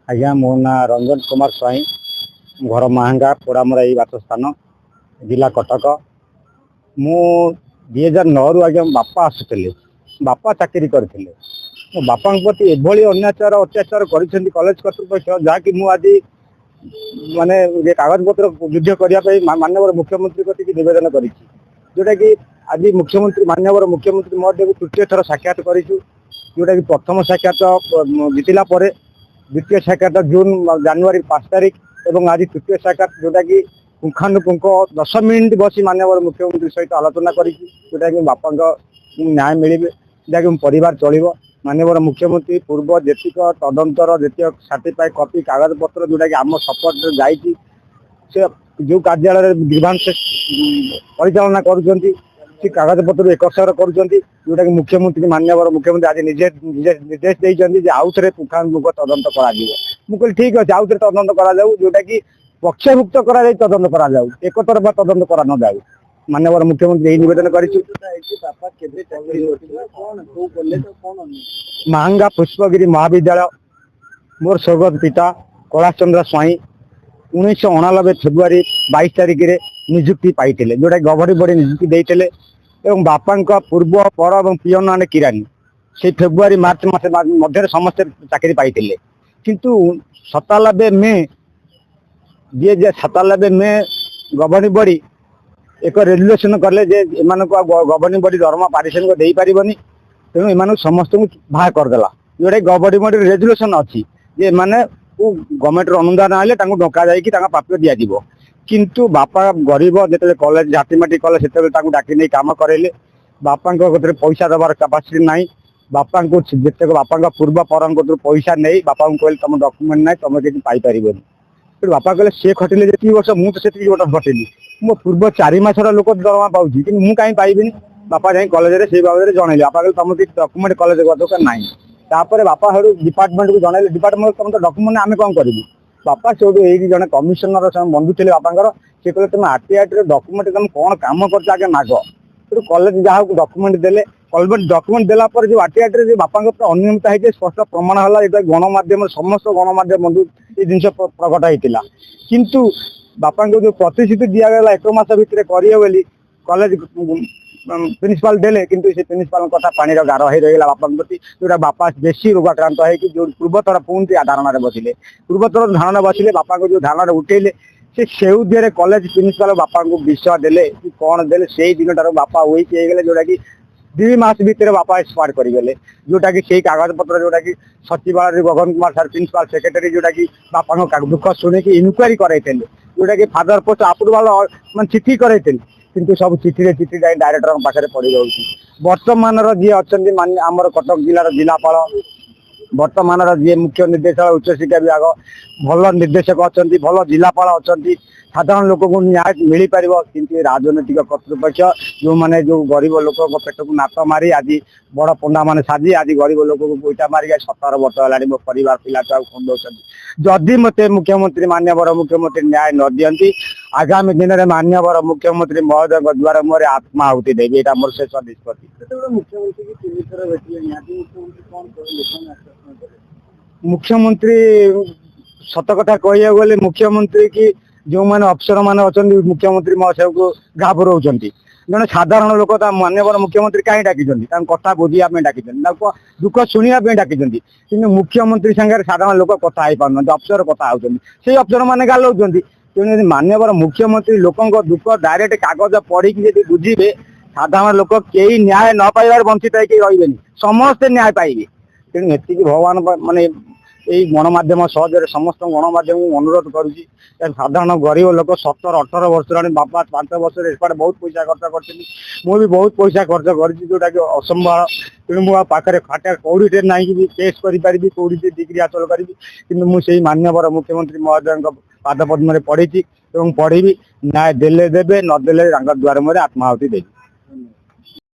आज्ञा मो ना रंजन कुमार स्वाई घर महांगा पोड़ामरा यही बासस्थान जिला कटक मु 2009 रु आज्ञा बापा आसुले बापा चाकरी करते मो बापा प्रति एभली अत्याचार अत्याचार कर कॉलेज कर्तृपक्ष जहाँकि मुझे माने कागज पत्र युद्ध करने माननीय मुख्यमंत्री प्रति निवेदन कर जोटा कि आज मुख्यमंत्री माननीय मुख्यमंत्री महोदय तृतीय थर साक्षात कर जोटा कि प्रथम साक्षात जीतला द्वितीय साक्षात जून जनवरी 5 तारीख और आज तृतीय साक्षात जोटा कि पुंखानुपुंख 10 मिनिट बसी माननीय मुख्यमंत्री सहित आलोचना कर जोटा कि बापा न्याय मिले जहाँकि परिवार चलो माननीय मुख्यमंत्री पूर्व जेतिक तदंतर जेतिक सर्टिफाइड कॉपी कागज पत्र जोटा कि आम सपोर्ट जाइए से जो कार्यालय ग्रीवांस परिचालना कर कागज पत्र एकसर कर जोटा कि मुख्यमंत्री माननीय मुख्यमंत्री आज निजे निर्देश देते आउ थे पुंखानुपुंख तदंत कर ठीक अच्छे आउ थे तदंत कर जोटा कि पक्षभुक्त कर तदंत कर एक तरफा तदंत कर न जाऊ माननीय मुख्यमंत्री यही निवेदन कर महांगा पुष्पगिरी महाविद्यालय मोर स्वर्गत पिता कैलाश चंद्र स्वाई 1989 फेब्रुआरी 22 तारिख में निजुक्ति पाई जोटा गवर्निंग बॉडी निजुक्ति देते बापा पूर्व पर और पियन मैंने किरानी से फेब्रुआरी मार्च मास मध्य समस्त चाकरी पाई किंतु 97 मे 97 मे गवर्निंग बॉडी एक रेजुलेशन कले गवर्निंग बॉडी दरमा पारिश्रमिक दे पारबनी तेणु एम समस्त बाहर करदेला जोटा गवर्निंग बॉडी रेजुलेशन अच्छी जे माने गवर्नमेंट अनुदान आए डका जा प्राप्य दिज्व किंतु बापा गरीब जो कॉलेज झाटीमाटी कले से डाक नहीं कम करेले बापा पैसा दबार कैपेसिटी ना बापा को जिते बापा पूर्व पर पैसा नहीं बापा कहले तुम डॉक्यूमेंट ना तुम किसी पाइपर फिर बापा कहले सी खटिले जी वर्ष मुझे वर्ष खटिली मो पूर्व 4 मासर लोक दरमा पाऊँ कि मुझे कहीं पाइबी बापा जाए कलेज से बाबद जनइले बापा कहले तुम डॉक्यूमेंट कलेज दरकार ना तापर बापा हूँ डिपार्टमेंट को जनइले डिपार्टमेंट तुम तो डॉक्यूमेंट आम कौन करूँ बापा से जन कमिशनर बंधु थे बापा सी कहते तुम आरटीआई डॉक्यूमेंट तुम कौन कम कर आगे माग फिर कलेज जहाँ डॉक्यूमेंट देले डॉक्यूमेंट देला पर जो आरटीआई बापा अनियमित है स्पष्ट प्रमाण है गणमाध्यम समस्त गणमाध्यम बंधु ये जिन प्रकट होता किंतु बापा को जो प्रतिश्रुति दिगला 1 मास भितर करें कॉलेज प्रिंसिपाल देले किंतु से प्रिंसिपाल कथा पानी गार हो रही बापा प्रति जोटा बापा बेसी रोगाक्रांत है जो पूर्वतर पुणी धारणा बसिले पूर्वतर धारणा बसिले बापा को जो धारणा उठेले से दिहरे कॉलेज प्रिंसिपाल बापा को विषय देले कि कौन देले से दिन ठार बापा वीक हो जोटा कि 2 मास भितर बापा एक्सपायर करगले जोटा कि से कागज पत्र जोटा कि सचिवालय गगन कुमार सर प्रिंसिपाल सेक्रेटरी जोटा कि बापा दुख शुणिकी इनक्वारी कराई जोटा कि फादर पोस्ट अप्रुवाल मैं चिठी कराई किंतु सब चिठी चिठी जाए डायरेक्टर पाखे पड़ जाऊँगी वर्तमान जी अच्छा आमर कटक जिलार जिलापाल वर्तमान जी मुख्य निर्देशक उच्च शिक्षा विभाग भल निर्देशक अच्छा भल जिलापाल अच्छा साधारण लोक को न्याय मिल पार कि राजनैतिक कर्तृपक्ष जो मैंने जो गरीब लोक पेट को नात मारी आज बड़ पंडा मान साजी आज गरीब लोक को पैसा मारिक 17 वर्ष है मो परिवार पिला छुआ खुंदौन जदि मत मुख्यमंत्री मान्यवर मुख्यमंत्री न्याय न दियंती आगामी दिन में मान्यवर मुख्यमंत्री महोदय द्वारा मोर आत्माहुति देवी यहाँ मोर शेष निष्पत्ति मुख्यमंत्री सत कथा कह गले मुख्यमंत्री की जो मैंने अफसर मैंने अच्छा मुख्यमंत्री महोदय को घाबराऊँ जन साधारण लोक मान्यवर मुख्यमंत्री कहीं डाकी कथा बुझापी डाकी दुख शुणा डाकी कि मुख्यमंत्री सागर साधारण लोक कथा हो पार अफसर कथा होती अफसर मैंने गालौं तेणु मान्यवर मुख्यमंत्री लोक दुख डायरेक्ट कागज पढ़ी बुझे साधारण लोक कई न्याय न पाइबार वंचित रही समस्ते न्याय पाइबे तेणु ये भगवान माने यही गणमाध्यम सहजरे समस्त गणमाध्यम अनुरोध करुँच साधारण गरीब लोक 17-18 वर्ष बापा 5 वर्ष एक्सपार्ट बहुत पैसा खर्च कर बहुत पैसा खर्च कर जोटा कि असंभव तेणु मो पाखे खाटा कौड़े ना केस करी कौड़ी डिग्री हासिल करी कि मुझे मान्यवर मुख्यमंत्री महोदय पाद पद्म पढ़ी पढ़ी न्याय देले देवे नदेले द्वार मोर आत्माहुति देवी।